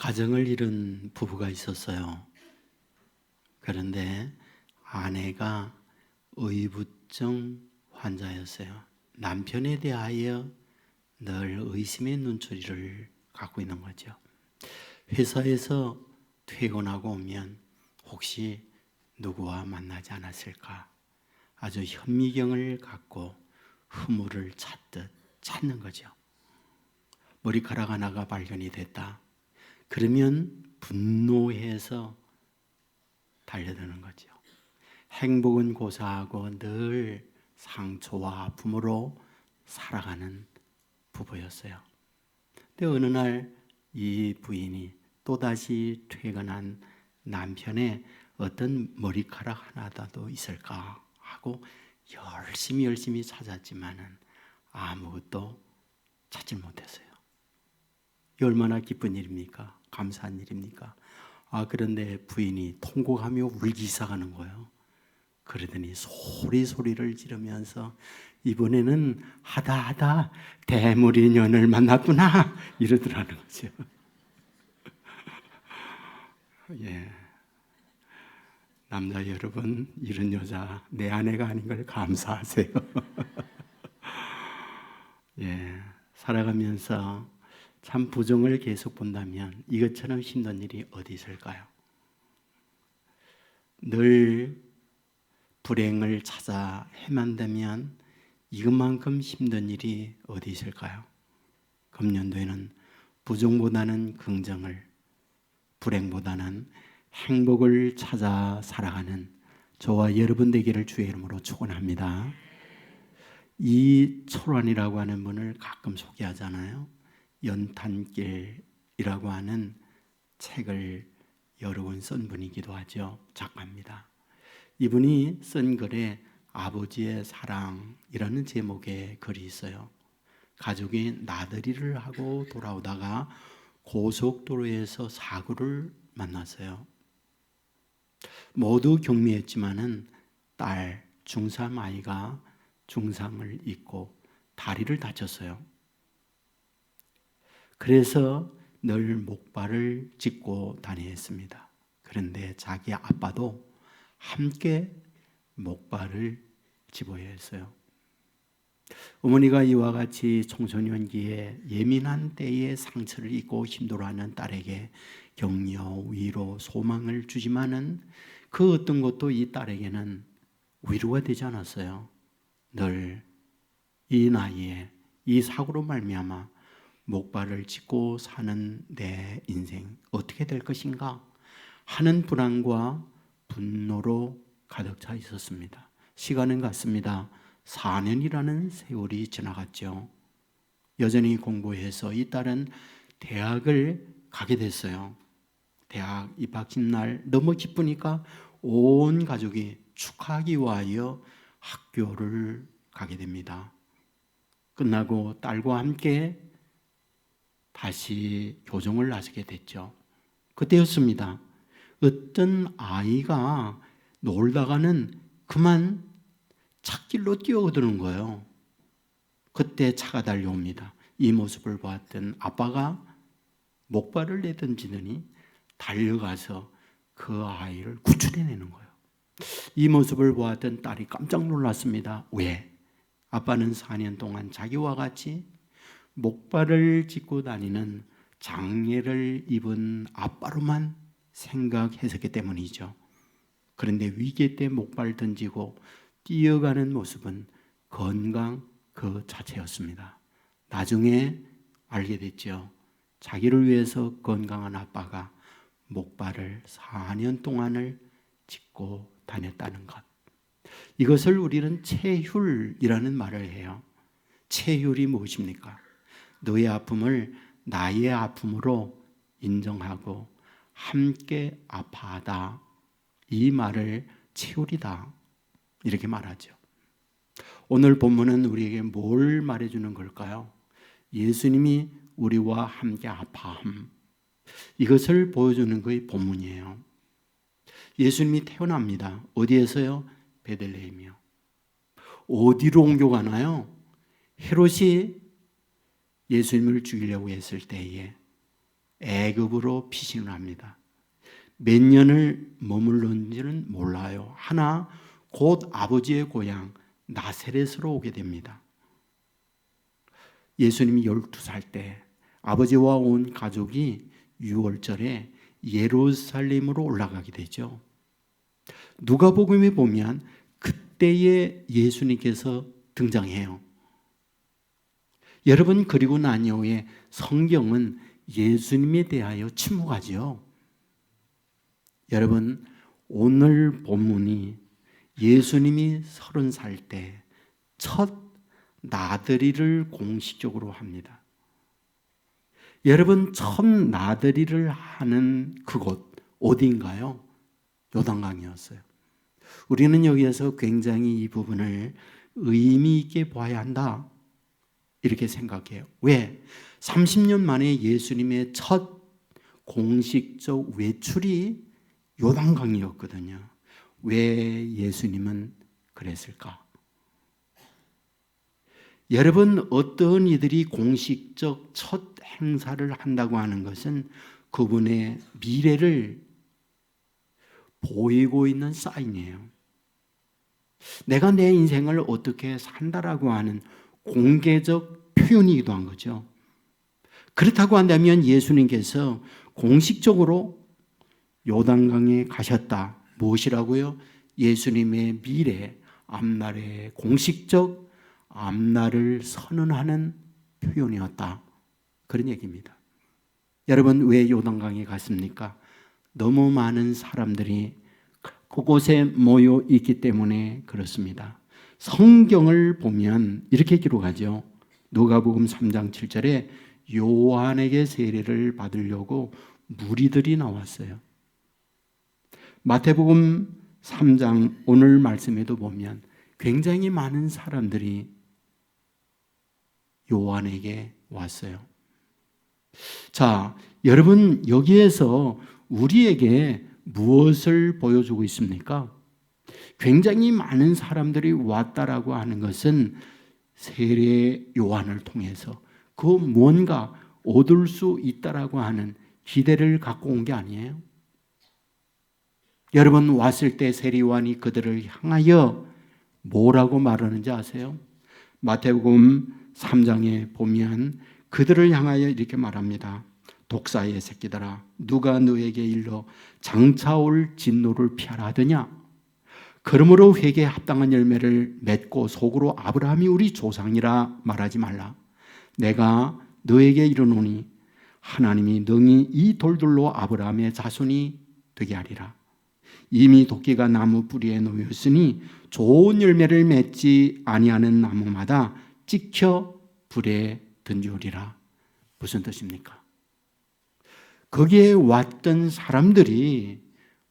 가정을 잃은 부부가 있었어요. 그런데 아내가 의부증 환자였어요. 남편에 대하여 늘 의심의 눈초리를 갖고 있는 거죠. 회사에서 퇴근하고 오면 혹시 누구와 만나지 않았을까? 아주 현미경을 갖고 흐물을 찾듯 찾는 거죠. 머리카락 하나가 발견이 됐다. 그러면 분노해서 달려드는 거죠. 행복은 고사하고 늘 상처와 아픔으로 살아가는 부부였어요. 근데 어느 날 이 부인이 또다시 퇴근한 남편의 어떤 머리카락 하나라도 있을까 하고 열심히 찾았지만은 아무것도 찾지 못했어요. 얼마나 기쁜 일입니까? 감사한 일입니까? 그런데 부인이 통곡하며 울기 시작하는 거예요. 그러더니 소리를 지르면서 이번에는 하다 대물인연을 만났구나 이러더라는 거죠. 예. 남자 여러분, 이런 여자 내 아내가 아닌 걸 감사하세요. 예. 살아가면서 참 부정을 계속 본다면 이것처럼 힘든 일이 어디 있을까요? 늘 불행을 찾아 헤맨다면 이것만큼 힘든 일이 어디 있을까요? 금년도에는 부정보다는 긍정을, 불행보다는 행복을 찾아 살아가는 저와 여러분 되기를 주의 이름으로 축원합니다. 이철환이라고 하는 분을 가끔 소개하잖아요. 연탄길이라고 하는 책을 여러 권 쓴 분이기도 하죠. 작가입니다. 이분이 쓴 글에 아버지의 사랑이라는 제목의 글이 있어요. 가족이 나들이를 하고 돌아오다가 고속도로에서 사고를 만났어요. 모두 경미했지만은 딸 중3 아이가 중상을 입고 다리를 다쳤어요. 그래서 늘 목발을 짚고 다녔습니다. 그런데 자기 아빠도 함께 목발을 짚어야 했어요. 어머니가 이와 같이 청소년기에 예민한 때에 상처를 입고 힘들어하는 딸에게 격려, 위로, 소망을 주지만은 그 어떤 것도 이 딸에게는 위로가 되지 않았어요. 늘 이 나이에 이 사고로 말미암아 목발을 짚고 사는 내 인생 어떻게 될 것인가 하는 불안과 분노로 가득 차 있었습니다. 시간은 갔습니다. 4년이라는 세월이 지나갔죠. 여전히 공부해서 이 딸은 대학을 가게 됐어요. 대학 입학식 날 너무 기쁘니까 온 가족이 축하하기 위하여 학교를 가게 됩니다. 끝나고 딸과 함께 다시 교정을 나서게 됐죠. 그때였습니다. 어떤 아이가 놀다가는 그만 찻길로 뛰어드는 거예요. 그때 차가 달려옵니다. 이 모습을 보았던 아빠가 목발을 내던지더니 달려가서 그 아이를 구출해내는 거예요. 이 모습을 보았던 딸이 깜짝 놀랐습니다. 왜? 아빠는 4년 동안 자기와 같이 목발을 짚고 다니는 장애를 입은 아빠로만 생각했었기 때문이죠. 그런데 위기 때 목발 던지고 뛰어가는 모습은 건강 그 자체였습니다. 나중에 알게 됐죠. 자기를 위해서 건강한 아빠가 목발을 4년 동안을 짚고 다녔다는 것. 이것을 우리는 체휼이라는 말을 해요. 체휼이 무엇입니까? 너의 아픔을 나의 아픔으로 인정하고 함께 아파하다. 이 말을 체휼이다. 이렇게 말하죠. 오늘 본문은 우리에게 뭘 말해주는 걸까요? 예수님이 우리와 함께 아파함. 이것을 보여주는 것이 본문이에요. 예수님이 태어납니다. 어디에서요? 베들레헴이요. 어디로 옮겨가나요? 헤롯이 예수님을 죽이려고 했을 때에 애굽으로 피신을 합니다. 몇 년을 머물렀는지는 몰라요. 하나 곧 아버지의 고향 나사렛으로 오게 됩니다. 예수님이 12살 때 아버지와 온 가족이 6월절에 예루살렘으로 올라가게 되죠. 누가복음에 보면 그때의 예수님께서 등장해요. 여러분, 그리고 난 이후에 성경은 예수님에 대하여 침묵하죠. 여러분, 오늘 본문이 예수님이 30살 때 첫 나들이를 공식적으로 합니다. 여러분, 첫 나들이를 하는 그곳 어디인가요? 요단강이었어요. 우리는 여기에서 굉장히 이 부분을 의미 있게 봐야 한다 이렇게 생각해요. 왜? 30년 만에 예수님의 첫 공식적 외출이 요단강이었거든요. 왜 예수님은 그랬을까? 여러분, 어떤 이들이 공식적 첫 행사를 한다고 하는 것은 그분의 미래를 보이고 있는 사인이에요. 내가 내 인생을 어떻게 산다라고 하는 공개적 표현이기도 한 거죠. 그렇다고 한다면 예수님께서 공식적으로 요단강에 가셨다. 무엇이라고요? 예수님의 미래, 앞날의 공식적 앞날을 선언하는 표현이었다. 그런 얘기입니다. 여러분, 왜 요단강에 갔습니까? 너무 많은 사람들이 그곳에 모여 있기 때문에 그렇습니다. 성경을 보면 이렇게 기록하죠. 누가복음 3장 7절에 요한에게 세례를 받으려고 무리들이 나왔어요. 마태복음 3장 오늘 말씀에도 보면 굉장히 많은 사람들이 요한에게 왔어요. 자, 여러분, 여기에서 우리에게 무엇을 보여주고 있습니까? 굉장히 많은 사람들이 왔다라고 하는 것은 세례 요한을 통해서 그 뭔가 얻을 수 있다라고 하는 기대를 갖고 온 게 아니에요. 여러분, 왔을 때 세례 요한이 그들을 향하여 뭐라고 말하는지 아세요? 마태복음 3장에 보면 그들을 향하여 이렇게 말합니다. 독사의 새끼들아, 누가 너에게 일러 장차 올 진노를 피하라 하더냐? 그러므로 회개에 합당한 열매를 맺고 속으로 아브라함이 우리 조상이라 말하지 말라. 내가 너에게 이르노니 하나님이 능히 이 돌들로 아브라함의 자손이 되게 하리라. 이미 도끼가 나무 뿌리에 놓였으니 좋은 열매를 맺지 아니하는 나무마다 찍혀 불에 던지우리라. 무슨 뜻입니까? 거기에 왔던 사람들이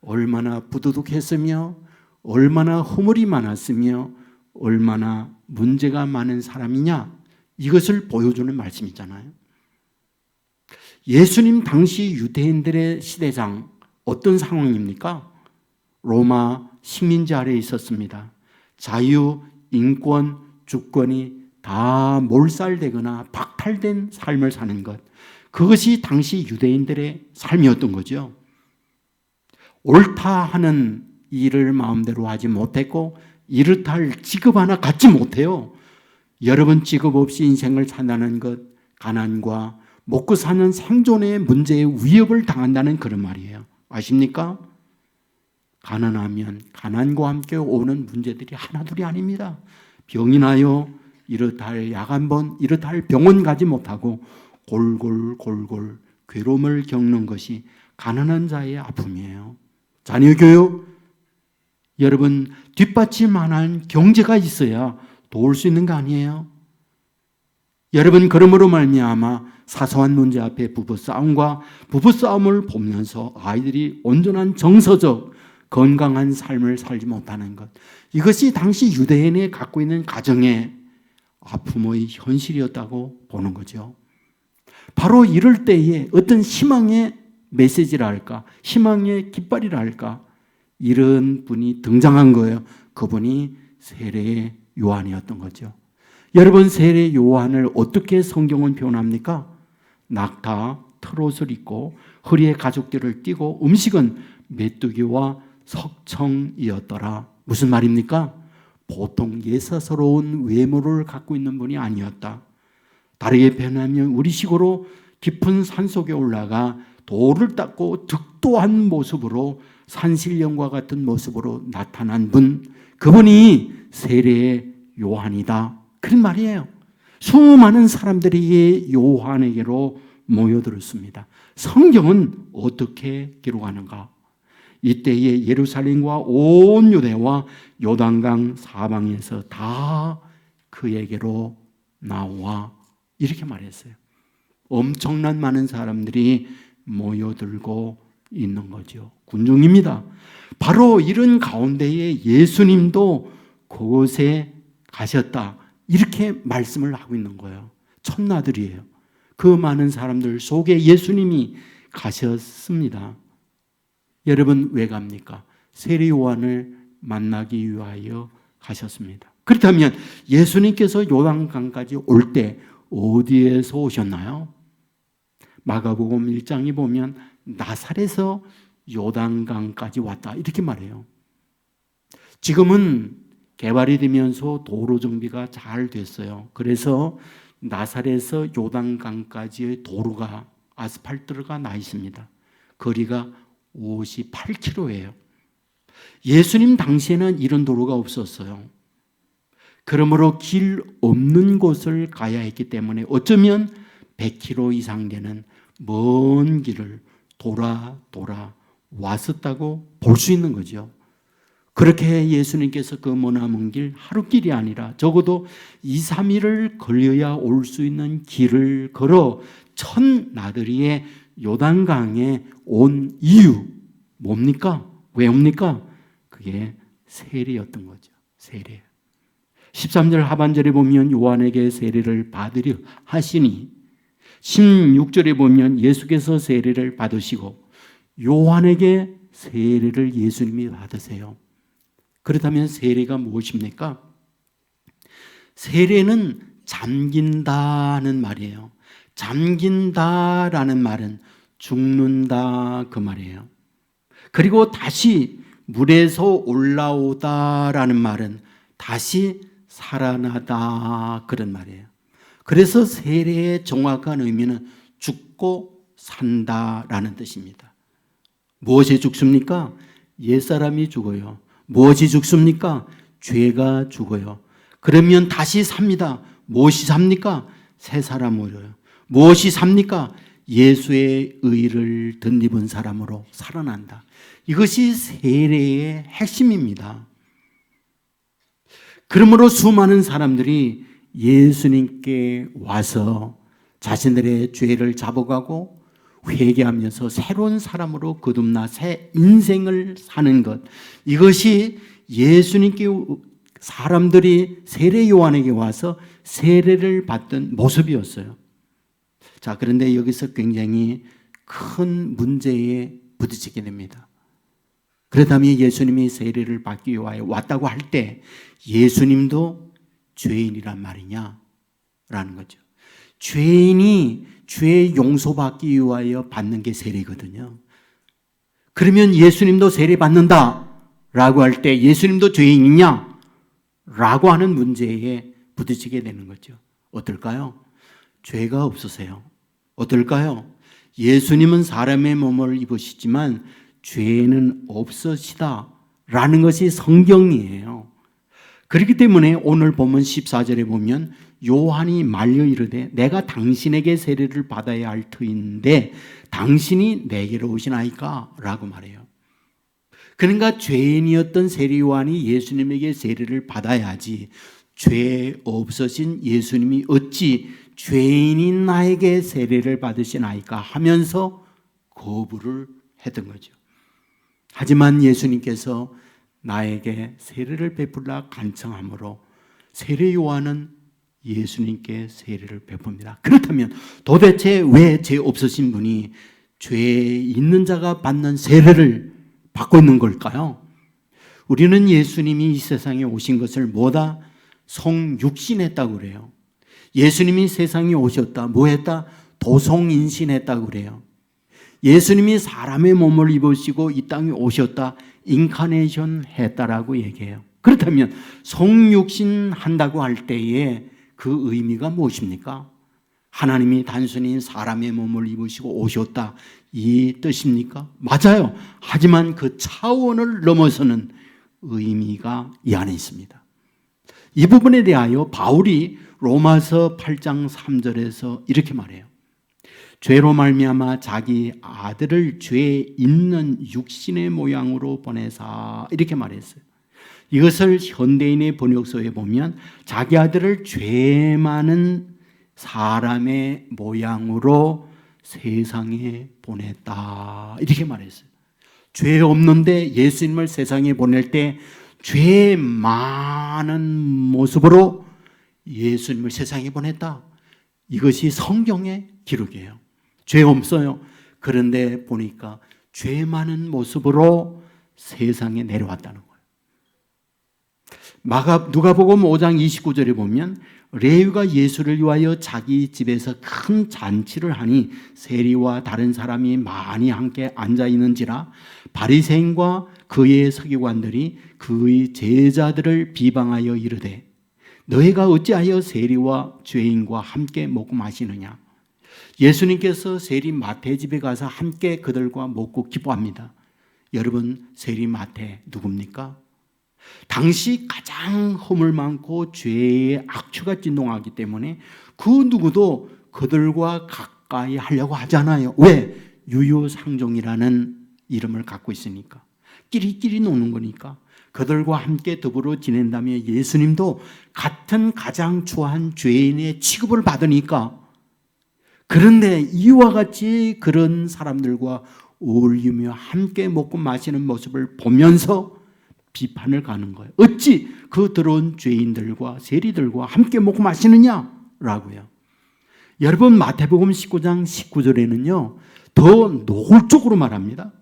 얼마나 부도덕했으며 얼마나 허물이 많았으며 얼마나 문제가 많은 사람이냐, 이것을 보여주는 말씀이잖아요. 예수님 당시 유대인들의 시대상 어떤 상황입니까? 로마 식민지 아래에 있었습니다. 자유, 인권, 주권이 다 몰살되거나 박탈된 삶을 사는 것, 그것이 당시 유대인들의 삶이었던 거죠. 옳다 하는 일을 마음대로 하지 못했고 이렇다 할 직업 하나 갖지 못해요. 여러분, 직업 없이 인생을 산다는 것, 가난과 먹고 사는 생존의 문제에 위협을 당한다는 그런 말이에요. 아십니까? 가난하면 가난과 함께 오는 문제들이 하나둘이 아닙니다. 병이 나요. 이렇다 할 약 한 번, 이렇다 할 병원 가지 못하고 골골 괴로움을 겪는 것이 가난한 자의 아픔이에요. 자녀 교육, 여러분, 뒷받침만한 경제가 있어야 도울 수 있는 거 아니에요? 여러분, 그러므로 말미암아 사소한 문제 앞에 부부싸움을 보면서 아이들이 온전한 정서적 건강한 삶을 살지 못하는 것, 이것이 당시 유대인이 갖고 있는 가정의 아픔의 현실이었다고 보는 거죠. 바로 이럴 때에 어떤 희망의 메시지라 할까, 희망의 깃발이라 할까, 이런 분이 등장한 거예요. 그분이 세례 요한이었던 거죠. 여러분, 세례 요한을 어떻게 성경은 표현합니까? 낙타, 털옷을 입고 허리에 가죽띠를 띠고 음식은 메뚜기와 석청이었더라. 무슨 말입니까? 보통 예사스러운 외모를 갖고 있는 분이 아니었다. 다르게 표현하면 우리식으로 깊은 산속에 올라가 돌을 닦고 득도한 모습으로 산신령과 같은 모습으로 나타난 분, 그분이 세례의 요한이다. 그런 말이에요. 수많은 사람들이 요한에게로 모여들었습니다. 성경은 어떻게 기록하는가? 이때에 예루살렘과 온 유대와 요단강 사방에서 다 그에게로 나와 이렇게 말했어요. 엄청난 많은 사람들이 모여들고 있는 거죠. 군중입니다. 바로 이런 가운데에 예수님도 그곳에 가셨다. 이렇게 말씀을 하고 있는 거예요. 천나들이에요. 그 많은 사람들 속에 예수님이 가셨습니다. 여러분 왜 갑니까? 세례 요한을 만나기 위하여 가셨습니다. 그렇다면 예수님께서 요단강까지 올 때 어디에서 오셨나요? 마가복음 1장에 보면 나사렛에서 요단강까지 왔다 이렇게 말해요. 지금은 개발이 되면서 도로 정비가 잘 됐어요. 그래서 나사렛에서 요단강까지의 도로가 아스팔트가 나 있습니다. 거리가 58km예요. 예수님 당시에는 이런 도로가 없었어요. 그러므로 길 없는 곳을 가야 했기 때문에 어쩌면 100km 이상 되는 먼 길을 돌아 왔었다고 볼 수 있는 거죠. 그렇게 예수님께서 그 머나먼 길 하루길이 아니라 적어도 2, 3일을 걸려야 올 수 있는 길을 걸어 첫나들이의 요단강에 온 이유 뭡니까? 왜 옵니까? 그게 세례였던 거죠. 세례. 13절 하반절에 보면 요한에게 세례를 받으려 하시니 16절에 보면 예수께서 세례를 받으시고 요한에게 세례를 예수님이 받으세요. 그렇다면 세례가 무엇입니까? 세례는 잠긴다는 말이에요. 잠긴다라는 말은 죽는다 그 말이에요. 그리고 다시 물에서 올라오다라는 말은 다시 살아나다 그런 말이에요. 그래서 세례의 정확한 의미는 죽고 산다라는 뜻입니다. 무엇이 죽습니까? 옛사람이 죽어요. 무엇이 죽습니까? 죄가 죽어요. 그러면 다시 삽니다. 무엇이 삽니까? 새 사람으로요. 무엇이 삽니까? 예수의 의를 덧입은 사람으로 살아난다. 이것이 세례의 핵심입니다. 그러므로 수많은 사람들이 예수님께 와서 자신들의 죄를 잡아가고 회개하면서 새로운 사람으로 거듭나 새 인생을 사는 것, 이것이 예수님께 사람들이 세례 요한에게 와서 세례를 받던 모습이었어요. 자, 그런데 여기서 굉장히 큰 문제에 부딪히게 됩니다. 그렇다면 예수님이 세례를 받기 위하여 왔다고 할 때 예수님도 죄인이란 말이냐? 라는 거죠. 죄인이 죄 용서받기 위하여 받는 게 세례거든요. 그러면 예수님도 세례 받는다 라고 할 때 예수님도 죄인이냐? 라고 하는 문제에 부딪히게 되는 거죠. 어떨까요? 죄가 없으세요. 어떨까요? 예수님은 사람의 몸을 입으시지만 죄는 없으시다 라는 것이 성경이에요. 그렇기 때문에 오늘 본문 14절에 보면 요한이 말려 이르되 내가 당신에게 세례를 받아야 할 터인데 당신이 내게로 오시나이까? 라고 말해요. 그러니까 죄인이었던 세례 요한이 예수님에게 세례를 받아야지 죄 없으신 예수님이 어찌 죄인인 나에게 세례를 받으시나이까 하면서 거부를 했던 거죠. 하지만 예수님께서 나에게 세례를 베풀라 간청함으로 세례 요한은 예수님께 세례를 베풉니다. 그렇다면 도대체 왜 죄 없으신 분이 죄 있는 자가 받는 세례를 받고 있는 걸까요? 우리는 예수님이 이 세상에 오신 것을 뭐다? 성육신했다고 그래요. 예수님이 세상에 오셨다. 뭐 했다? 도성인신했다고 그래요. 예수님이 사람의 몸을 입으시고 이 땅에 오셨다, 인카네이션 했다라고 얘기해요. 그렇다면 성육신 한다고 할 때에 그 의미가 무엇입니까? 하나님이 단순히 사람의 몸을 입으시고 오셨다, 이 뜻입니까? 맞아요. 하지만 그 차원을 넘어서는 의미가 이 안에 있습니다. 이 부분에 대하여 바울이 로마서 8장 3절에서 이렇게 말해요. 죄로 말미암아 자기 아들을 죄 있는 육신의 모양으로 보내사, 이렇게 말했어요. 이것을 현대인의 번역서에 보면 자기 아들을 죄 많은 사람의 모양으로 세상에 보냈다, 이렇게 말했어요. 죄 없는데 예수님을 세상에 보낼 때 죄 많은 모습으로 예수님을 세상에 보냈다. 이것이 성경의 기록이에요. 죄 없어요. 그런데 보니까 죄 많은 모습으로 세상에 내려왔다는 거예요. 누가복음 5장 29절에 보면 레위가 예수를 위하여 자기 집에서 큰 잔치를 하니 세리와 다른 사람이 많이 함께 앉아 있는지라 바리새인과 그의 서기관들이 그의 제자들을 비방하여 이르되 너희가 어찌하여 세리와 죄인과 함께 먹고 마시느냐. 예수님께서 세리 마태 집에 가서 함께 그들과 먹고 기뻐합니다. 여러분, 세리 마태 누굽니까? 당시 가장 허물 많고 죄의 악취가 진동하기 때문에 그 누구도 그들과 가까이 하려고 하잖아요. 왜? 유유상종이라는 이름을 갖고 있으니까. 끼리끼리 노는 거니까. 그들과 함께 더불어 지낸다면 예수님도 같은 가장 추한 죄인의 취급을 받으니까. 그런데 이와 같이 그런 사람들과 어울리며 함께 먹고 마시는 모습을 보면서 비판을 가는 거예요. 어찌 그 더러운 죄인들과 세리들과 함께 먹고 마시느냐라고요. 여러분, 마태복음 19장 19절에는요 더 노골적으로 말합니다.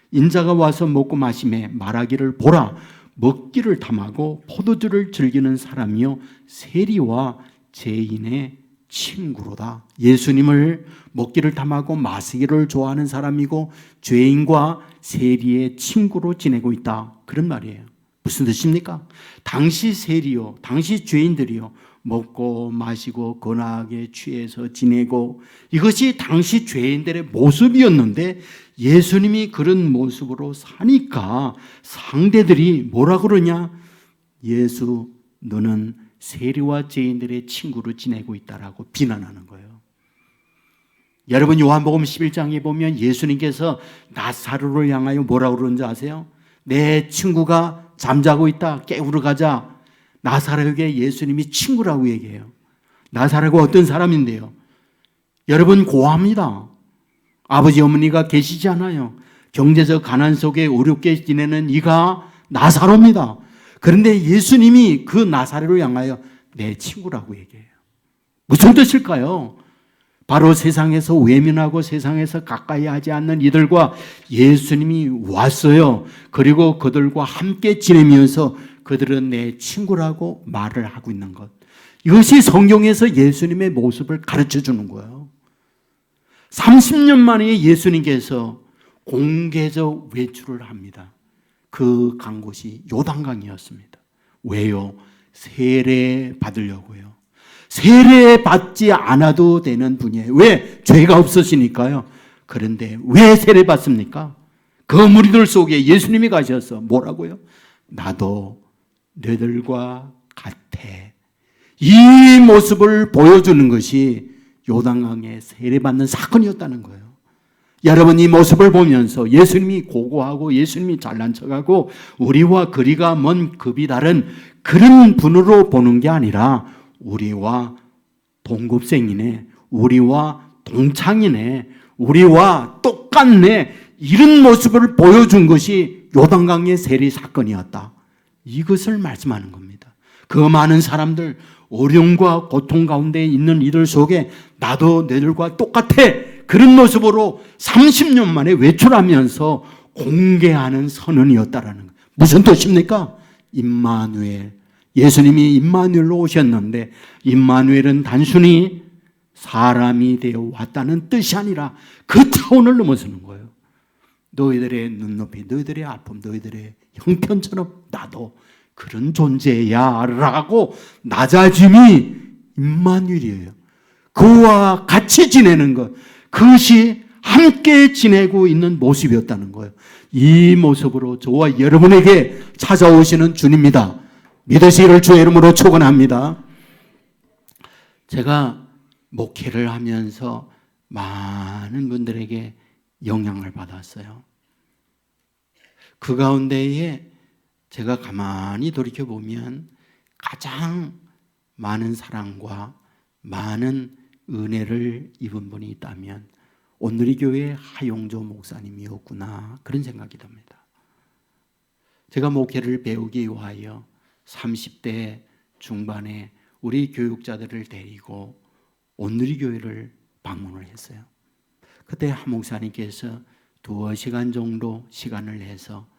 인자가 와서 먹고 마시매 말하기를 보라, 먹기를 탐하고 포도주를 즐기는 사람이요 세리와 죄인의 친구로다. 예수님을 먹기를 탐하고 마시기를 좋아하는 사람이고 죄인과 세리의 친구로 지내고 있다, 그런 말이에요. 무슨 뜻입니까? 당시 세리요, 당시 죄인들이요, 먹고 마시고 거나하게 취해서 지내고, 이것이 당시 죄인들의 모습이었는데 예수님이 그런 모습으로 사니까 상대들이 뭐라 그러냐? 예수, 너는 세리와 죄인들의 친구로 지내고 있다라고 비난하는 거예요. 여러분, 요한복음 11장에 보면 예수님께서 나사로를 향하여 뭐라고 그러는지 아세요? 내 친구가 잠자고 있다, 깨우러 가자. 나사로에게 예수님이 친구라고 얘기해요. 나사로가 어떤 사람인데요? 여러분, 고아입니다. 아버지 어머니가 계시지 않아요. 경제적 가난 속에 어렵게 지내는 이가 나사로입니다. 그런데 예수님이 그 나사로를 향하여 내 친구라고 얘기해요. 무슨 뜻일까요? 바로 세상에서 외면하고 세상에서 가까이 하지 않는 이들과 예수님이 왔어요. 그리고 그들과 함께 지내면서 그들은 내 친구라고 말을 하고 있는 것. 이것이 성경에서 예수님의 모습을 가르쳐 주는 거예요. 30년 만에 예수님께서 공개적 외출을 합니다. 그 간 곳이 요단강이었습니다. 왜요? 세례 받으려고요. 세례 받지 않아도 되는 분이에요. 왜? 죄가 없으시니까요. 그런데 왜 세례 받습니까? 그 무리들 속에 예수님이 가셔서 뭐라고요? 나도 너희들과 같아. 이 모습을 보여주는 것이 요단강에 세례받는 사건이었다는 거예요. 여러분, 이 모습을 보면서 예수님이 고고하고 예수님이 잘난 척하고 우리와 거리가 먼 급이 다른 그런 분으로 보는 게 아니라 우리와 동급생이네, 우리와 동창이네, 우리와 똑같네, 이런 모습을 보여준 것이 요단강의 세례 사건이었다. 이것을 말씀하는 겁니다. 그 많은 사람들, 어려움과 고통 가운데 있는 이들 속에 나도 너희들과 똑같아, 그런 모습으로 30년 만에 외출하면서 공개하는 선언이었다라는 거예요. 무슨 뜻입니까? 임마누엘, 예수님이 임마누엘로 오셨는데 임마누엘은 단순히 사람이 되어 왔다는 뜻이 아니라 그 차원을 넘어서는 거예요. 너희들의 눈높이, 너희들의 아픔, 너희들의 형편처럼 나도 그런 존재야 라고 낮아짐이 임마누엘이에요. 그와 같이 지내는 것, 그것이 함께 지내고 있는 모습이었다는 거예요. 이 모습으로 저와 여러분에게 찾아오시는 주님입니다. 믿으시기를 주의 이름으로 축원합니다. 제가 목회를 하면서 많은 분들에게 영향을 받았어요. 그 가운데에 제가 가만히 돌이켜보면 가장 많은 사랑과 많은 은혜를 입은 분이 있다면 오늘의 교회의 하용조 목사님이었구나, 그런 생각이 듭니다. 제가 목회를 배우기 위하여 30대 중반에 우리 교육자들을 데리고 오늘의 교회를 방문을 했어요. 그때 한 목사님께서 2시간 정도 시간을 내서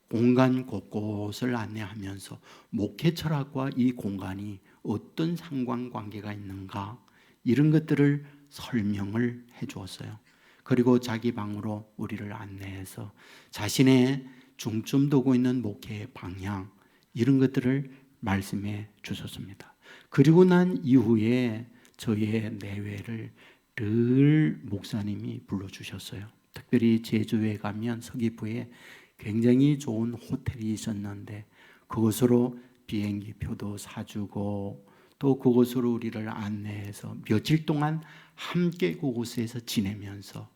공간 곳곳을 안내하면서 목회 철학과 이 공간이 어떤 상관관계가 있는가, 이런 것들을 설명을 해 주었어요. 그리고 자기 방으로 우리를 안내해서 자신의 중점 두고 있는 목회의 방향, 이런 것들을 말씀해 주셨습니다. 그리고 난 이후에 저의 내외를 늘 목사님이 불러주셨어요. 특별히 제주에 가면 서귀포에 굉장히 좋은 호텔이 있었는데 그곳으로 비행기 표도 사주고 또 그곳으로 우리를 안내해서 며칠 동안 함께 그곳에서 지내면서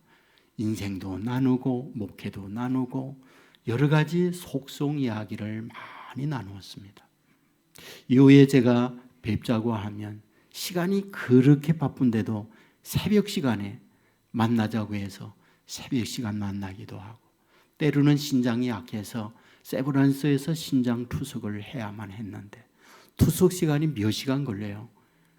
인생도 나누고 목회도 나누고 여러 가지 속성 이야기를 많이 나누었습니다. 이후에 제가 뵙자고 하면 시간이 그렇게 바쁜데도 새벽 시간에 만나자고 해서 새벽 시간 만나기도 하고, 때로는 신장이 약해서 세브란스에서 신장 투석을 해야만 했는데 투석 시간이 몇 시간 걸려요.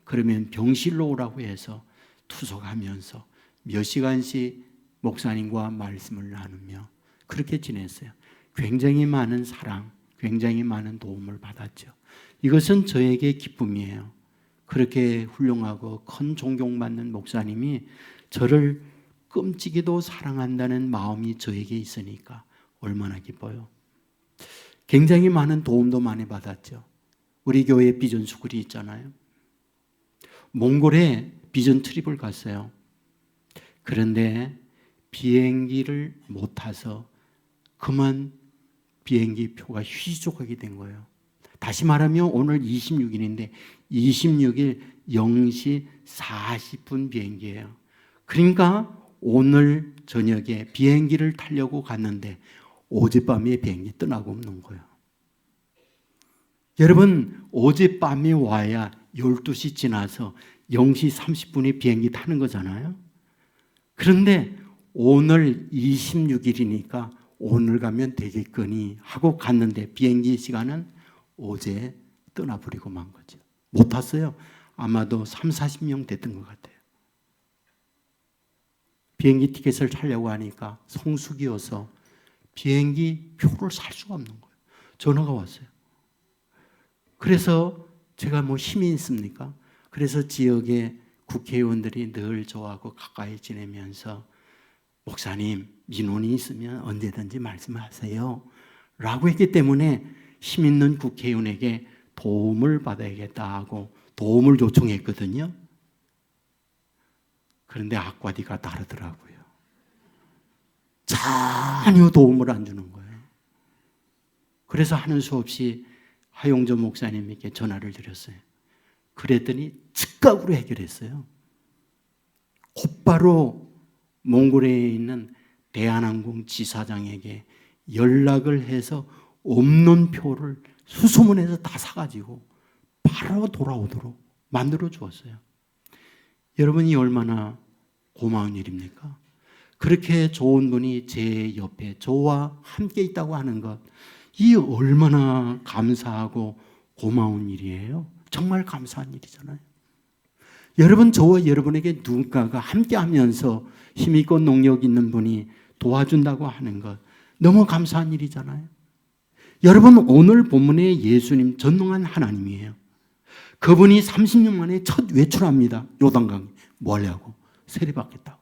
그러면 병실로 오라고 해서 투석하면서 몇 시간씩 목사님과 말씀을 나누며 그렇게 지냈어요. 굉장히 많은 사랑, 굉장히 많은 도움을 받았죠. 이것은 저에게 기쁨이에요. 그렇게 훌륭하고 큰 존경받는 목사님이 저를 끔찍이도 사랑한다는 마음이 저에게 있으니까 얼마나 기뻐요. 굉장히 많은 도움도 많이 받았죠. 우리 교회에 비전 스쿨이 있잖아요. 몽골에 비전 트립을 갔어요. 그런데 비행기를 못 타서 그만 비행기 표가 희족하게 된 거예요. 다시 말하면 오늘 26일인데 26일 0시 40분 비행기예요. 그러니까 오늘 저녁에 비행기를 타려고 갔는데 어젯밤에 비행기 떠나고 없는 거예요. 여러분, 어젯밤에 와야 12시 지나서 0시 30분에 비행기 타는 거잖아요. 그런데 오늘 26일이니까 오늘 가면 되겠거니 하고 갔는데 비행기 시간은 어제 떠나버리고 만 거죠. 못 탔어요. 아마도 30-40명 됐던 것 같아요. 비행기 티켓을 사려고 하니까 성수기여서 비행기 표를 살 수가 없는 거예요. 전화가 왔어요. 그래서 제가 뭐 힘이 있습니까? 그래서 지역의 국회의원들이 늘 저하고 가까이 지내면서 목사님, 민원이 있으면 언제든지 말씀하세요 라고 했기 때문에 힘 있는 국회의원에게 도움을 받아야겠다 하고 도움을 요청했거든요. 그런데 악과디가 다르더라고요. 전혀 도움을 안 주는 거예요. 그래서 하는 수 없이 하용조 목사님에게 전화를 드렸어요. 그랬더니 즉각으로 해결했어요. 곧바로 몽골에 있는 대한항공 지사장에게 연락을 해서 없는 표를 수소문해서 다 사가지고 바로 돌아오도록 만들어 주었어요. 여러분이 얼마나 고마운 일입니까? 그렇게 좋은 분이 제 옆에 저와 함께 있다고 하는 것, 이 얼마나 감사하고 고마운 일이에요. 정말 감사한 일이잖아요. 여러분, 저와 여러분에게 누군가가 함께 하면서 힘있고 능력 있는 분이 도와준다고 하는 것, 너무 감사한 일이잖아요. 여러분, 오늘 본문의 예수님 전능한 하나님이에요. 그분이 30년 만에 첫 외출합니다. 요단강. 뭐 하려고? 세례받겠다고.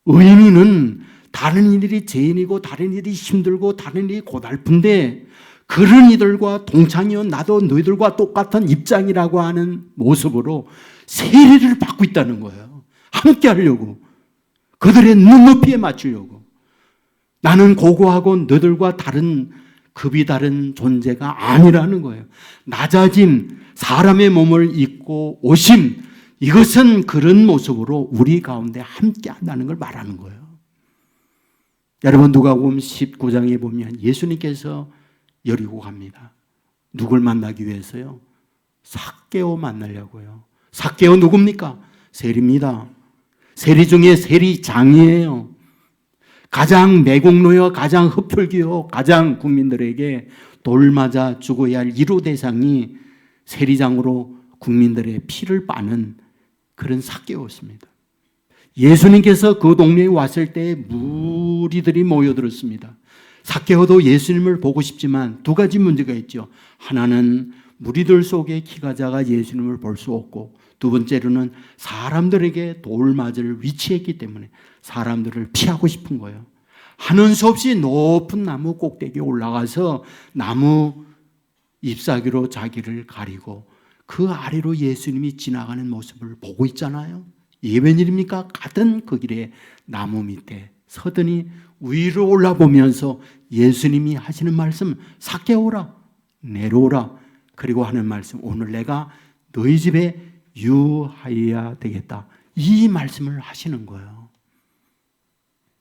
의인은 다른 이들이 죄인이고 다른 일이 힘들고 다른 일이 고달픈데 그런 이들과 동창이요 나도 너희들과 똑같은 입장이라고 하는 모습으로 세례를 받고 있다는 거예요. 함께 하려고. 그들의 눈높이에 맞추려고. 나는 고고하고 너희들과 다른 급이 다른 존재가 아니라는 거예요. 낮아짐, 사람의 몸을 입고 오심, 이것은 그런 모습으로 우리 가운데 함께 한다는 걸 말하는 거예요. 여러분 누가복음 19장에 보면 예수님께서 여리고 갑니다. 누굴 만나기 위해서요? 삭개오 만나려고요. 삭개오 누굽니까? 세리입니다. 세리 중에 세리장이에요. 가장 매국노요, 가장 흡혈귀요, 가장 국민들에게 돌 맞아 죽어야 할 1호 대상이 세리장으로 국민들의 피를 빠는 그런 삭개오였습니다. 예수님께서 그 동네에 왔을 때 무리들이 모여들었습니다. 삭개오도 예수님을 보고 싶지만 두 가지 문제가 있죠. 하나는 무리들 속에 키가 작아 예수님을 볼 수 없고, 두 번째로는 사람들에게 돌 맞을 위치했기 때문에 사람들을 피하고 싶은 거예요. 하는 수 없이 높은 나무 꼭대기에 올라가서 나무 잎사귀로 자기를 가리고 그 아래로 예수님이 지나가는 모습을 보고 있잖아요. 이게 웬일입니까? 가던 그 길에 나무 밑에 서더니 위로 올라보면서 예수님이 하시는 말씀, 삭개오라, 내려오라. 그리고 하는 말씀, 오늘 내가 너희 집에 유하여야 되겠다. 이 말씀을 하시는 거예요.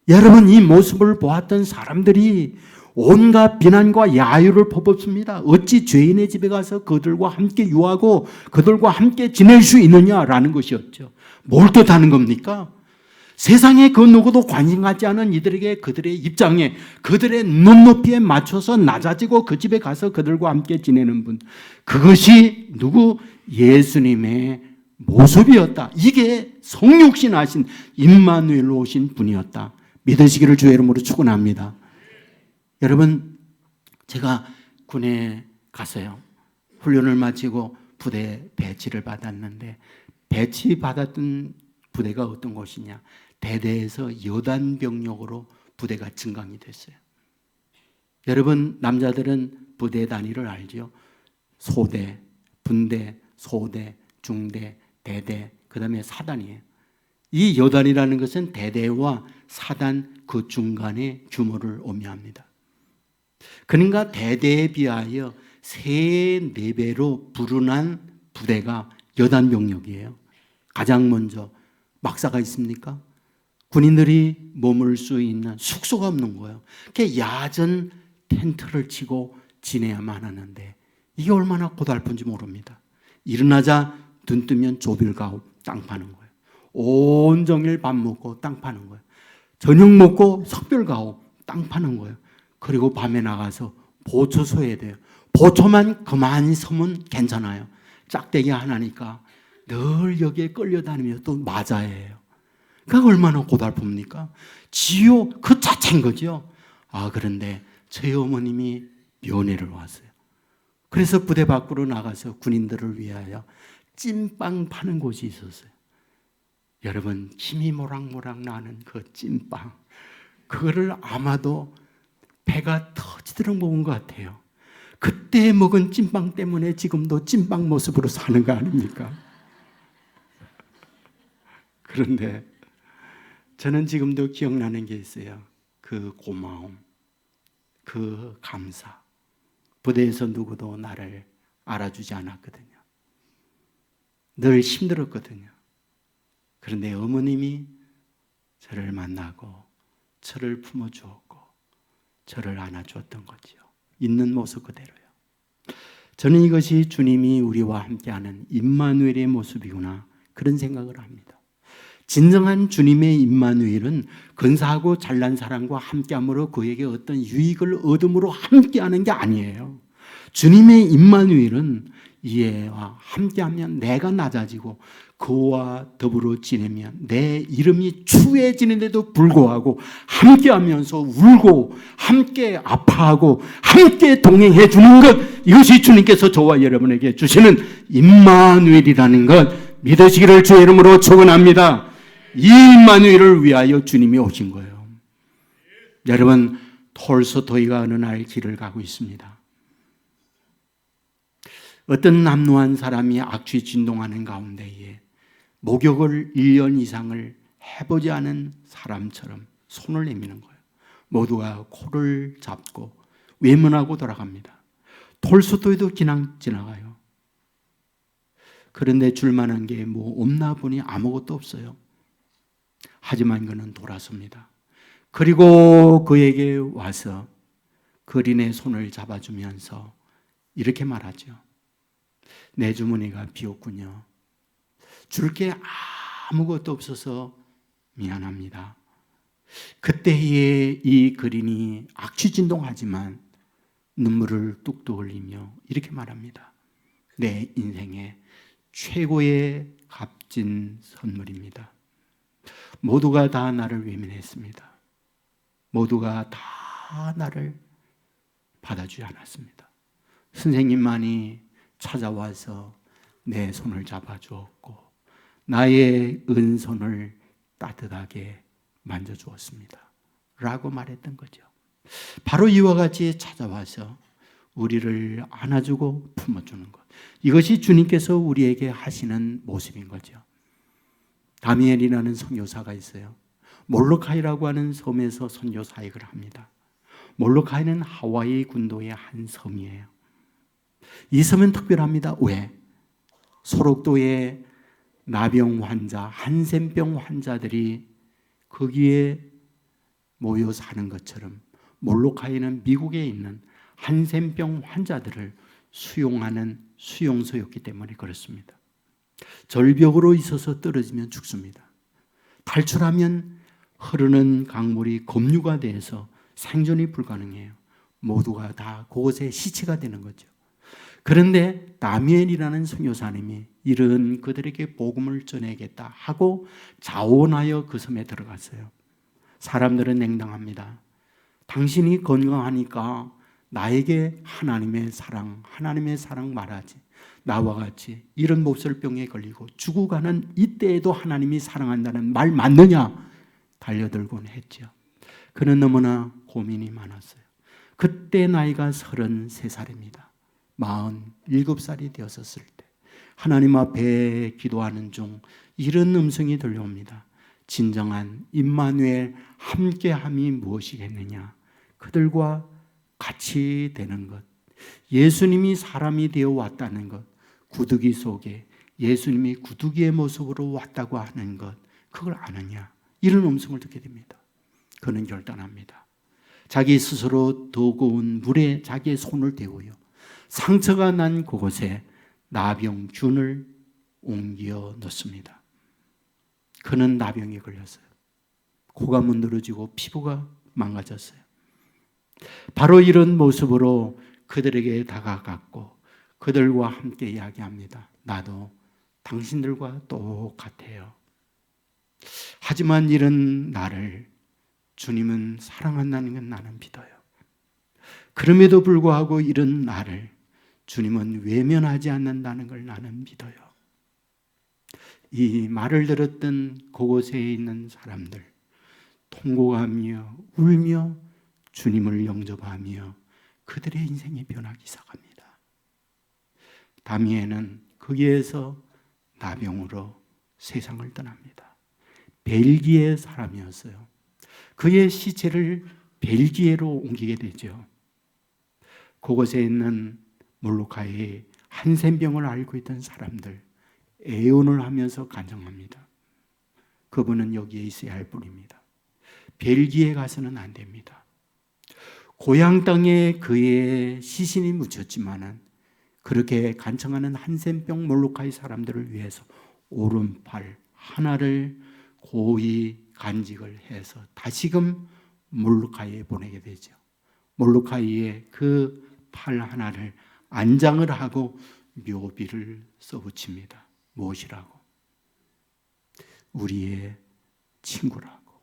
여러분, 이 모습을 보았던 사람들이 온갖 비난과 야유를 퍼붓습니다. 어찌 죄인의 집에 가서 그들과 함께 유하고 그들과 함께 지낼 수 있느냐라는 것이었죠. 뭘 뜻하는 겁니까? 세상에 그 누구도 관심 갖지 않은 이들에게 그들의 입장에, 그들의 눈높이에 맞춰서 낮아지고 그 집에 가서 그들과 함께 지내는 분, 그것이 누구? 예수님의 모습이었다. 이게 성육신 하신 임마누엘로 오신 분이었다. 믿으시기를 주의 이름으로 축원합니다. 여러분, 제가 군에 갔어요. 훈련을 마치고 부대 배치를 받았는데, 배치받았던 부대가 어떤 곳이냐? 대대에서 여단병력으로 부대가 증강이 됐어요. 여러분, 남자들은 부대 단위를 알죠? 소대, 분대, 소대, 중대, 대대, 그 다음에 사단이에요. 이 여단이라는 것은 대대와 사단 그 중간의 규모를 의미합니다. 그러니까 대대에 비하여 3, 4배로 불운한 부대가 여단병력이에요. 가장 먼저 막사가 있습니까? 군인들이 머물 수 있는 숙소가 없는 거예요. 그게 야전 텐트를 치고 지내야만 하는데 이게 얼마나 고달픈지 모릅니다. 일어나자 눈 뜨면 조별 가고 땅 파는 거예요. 온종일 밥 먹고 땅 파는 거예요. 저녁 먹고 석별 가고 땅 파는 거예요. 그리고 밤에 나가서 보초 서야 돼요. 보초만 그만 서면 괜찮아요. 짝대기 하나니까 늘 여기에 끌려다니며 또 맞아야 해요. 그게 얼마나 고달픕니까? 지옥 그 자체인 거죠. 그런데 저희 어머님이 면회를 왔어요. 그래서 부대 밖으로 나가서 군인들을 위하여 찐빵 파는 곳이 있었어요. 여러분, 침이 모락모락 나는 그 찐빵, 그거를 아마도 배가 터지도록 먹은 것 같아요. 그때 먹은 찐빵 때문에 지금도 찐빵 모습으로 사는 거 아닙니까? 그런데 저는 지금도 기억나는 게 있어요. 그 고마움, 그 감사. 부대에서 누구도 나를 알아주지 않았거든요. 늘 힘들었거든요. 그런데 어머님이 저를 만나고 저를 품어주었고 저를 안아주었던 거지요. 있는 모습 그대로요. 저는 이것이 주님이 우리와 함께하는 임마누엘의 모습이구나, 그런 생각을 합니다. 진정한 주님의 임마누엘은 근사하고 잘난 사람과 함께함으로 그에게 어떤 유익을 얻음으로 함께하는 게 아니에요. 주님의 임마누엘은 이와 함께하면 내가 낮아지고 그와 더불어 지내면 내 이름이 추해지는데도 불구하고 함께하면서 울고 함께 아파하고 함께 동행해 주는 것, 이것이 주님께서 저와 여러분에게 주시는 임마누엘이라는 것, 믿으시기를 주의 이름으로 축원합니다. 이 임마누엘을 위하여 주님이 오신 거예요. 여러분, 톨스토이가 어느 날 길을 가고 있습니다. 어떤 남루한 사람이 악취 진동하는 가운데에 목욕을 1년 이상을 해보지 않은 사람처럼 손을 내미는 거예요. 모두가 코를 잡고 외면하고 돌아갑니다. 톨스토이도 그냥 지나가요. 그런데 줄만한 게 뭐 없나 보니 아무것도 없어요. 하지만 그는 돌아섭니다. 그리고 그에게 와서 그린의 손을 잡아주면서 이렇게 말하죠. 내 주머니가 비었군요. 줄 게 아무것도 없어서 미안합니다. 그때의 이 그린이 악취진동하지만 눈물을 뚝뚝 흘리며 이렇게 말합니다. 내 인생의 최고의 값진 선물입니다. 모두가 다 나를 외면했습니다. 모두가 다 나를 받아주지 않았습니다. 선생님만이 찾아와서 내 손을 잡아주었고 나의 은손을 따뜻하게 만져주었습니다. 라고 말했던 거죠. 바로 이와 같이 찾아와서 우리를 안아주고 품어주는 것. 이것이 주님께서 우리에게 하시는 모습인 거죠. 다니엘이라는 선교사가 있어요. 몰로카이라고 하는 섬에서 선교 사역을 합니다. 몰로카이는 하와이 군도의 한 섬이에요. 이 섬은 특별합니다. 왜? 소록도의 나병 환자, 한센병 환자들이 거기에 모여 사는 것처럼 몰로카이는 미국에 있는 한센병 환자들을 수용하는 수용소였기 때문에 그렇습니다. 절벽으로 있어서 떨어지면 죽습니다. 탈출하면 흐르는 강물이 급류가 돼서 생존이 불가능해요. 모두가 다 그곳에 시체가 되는 거죠. 그런데 다미엘이라는 선교사님이 이런 그들에게 복음을 전해야겠다 하고 자원하여 그 섬에 들어갔어요. 사람들은 냉담합니다. 당신이 건강하니까 나에게 하나님의 사랑 말하지. 나와 같이 이런 몹쓸병에 걸리고 죽어가는 이때에도 하나님이 사랑한다는 말 맞느냐? 달려들곤 했죠. 그는 너무나 고민이 많았어요. 그때 나이가 33살입니다. 47살이 되었을 때 하나님 앞에 기도하는 중 이런 음성이 들려옵니다. 진정한 임마누엘 함께함이 무엇이겠느냐? 그들과 같이 되는 것. 예수님이 사람이 되어 왔다는 것. 구두기 속에 예수님이 구두기의 모습으로 왔다고 하는 것. 그걸 아느냐? 이런 음성을 듣게 됩니다. 그는 결단합니다. 자기 스스로 더러운 물에 자기의 손을 대고요. 상처가 난 그곳에 나병균을 옮겨 넣습니다. 그는 나병에 걸렸어요. 코가 문드러지고 피부가 망가졌어요. 바로 이런 모습으로 그들에게 다가갔고 그들과 함께 이야기합니다. 나도 당신들과 똑같아요. 하지만 이런 나를 주님은 사랑한다는 건 나는 믿어요. 그럼에도 불구하고 이런 나를 주님은 외면하지 않는다는 걸 나는 믿어요. 이 말을 들었던 그곳에 있는 사람들 통곡하며 울며 주님을 영접하며 그들의 인생이 변하기 시작합니다. 다미엘은 거기에서 나병으로 세상을 떠납니다. 벨기에 사람이었어요. 그의 시체를 벨기에로 옮기게 되죠. 그곳에 있는 몰로카이의 한센병을 앓고 있던 사람들 애원을 하면서 간청합니다. 그분은 여기에 있어야 할 뿐입니다. 벨기에 가서는 안 됩니다. 고향 땅에 그의 시신이 묻혔지만은 그렇게 간청하는 한센병 몰로카이 사람들을 위해서 오른팔 하나를 고이 간직을 해서 다시금 몰로카이에 보내게 되죠. 몰로카이에 그 팔 하나를 안장을 하고 묘비를 써붙입니다. 무엇이라고? 우리의 친구라고.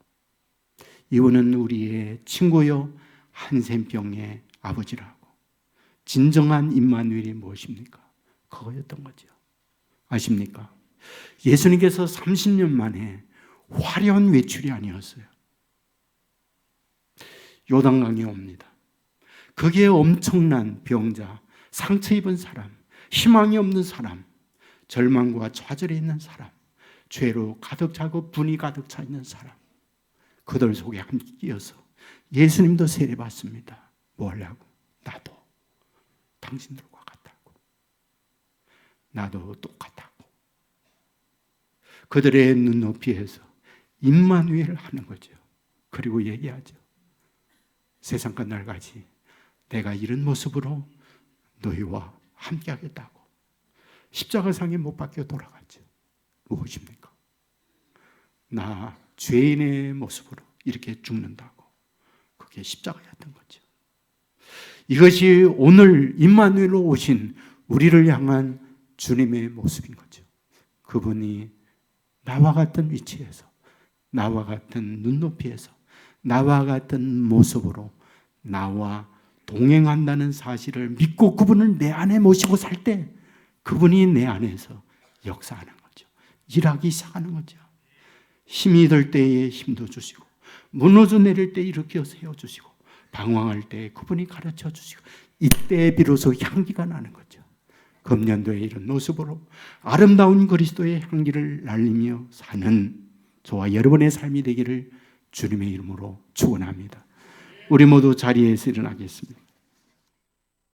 이분은 우리의 친구요 한센병의 아버지라고. 진정한 임마누엘이 무엇입니까? 그거였던 거죠. 아십니까? 예수님께서 30년 만에 화려한 외출이 아니었어요. 요단강에 옵니다. 거기에 엄청난 병자, 상처 입은 사람, 희망이 없는 사람, 절망과 좌절에 있는 사람, 죄로 가득 차고 분이 가득 차 있는 사람, 그들 속에 함께 끼어서 예수님도 세례받습니다. 뭐 하려고? 나도 당신들과 같다고. 나도 똑같다고. 그들의 눈높이에서 임마누엘 하는 거죠. 그리고 얘기하죠. 세상 끝날까지 내가 이런 모습으로 너희와 함께 하겠다고. 십자가상에 못 박혀 돌아갔죠. 무엇입니까? 나 죄인의 모습으로 이렇게 죽는다고. 그게 십자가였던 거죠. 이것이 오늘 임마누엘로 오신 우리를 향한 주님의 모습인 거죠. 그분이 나와 같은 위치에서, 나와 같은 눈높이에서, 나와 같은 모습으로 나와 동행한다는 사실을 믿고 그분을 내 안에 모시고 살 때 그분이 내 안에서 역사하는 거죠. 일하기 시작하는 거죠. 힘이 들 때에 힘도 주시고, 무너져 내릴 때 일으켜 세워주시고, 방황할 때 그분이 가르쳐 주시고, 이때 비로소 향기가 나는 거죠. 금년도에 이런 모습으로 아름다운 그리스도의 향기를 날리며 사는 저와 여러분의 삶이 되기를 주님의 이름으로 축원합니다. 우리 모두 자리에서 일어나겠습니다.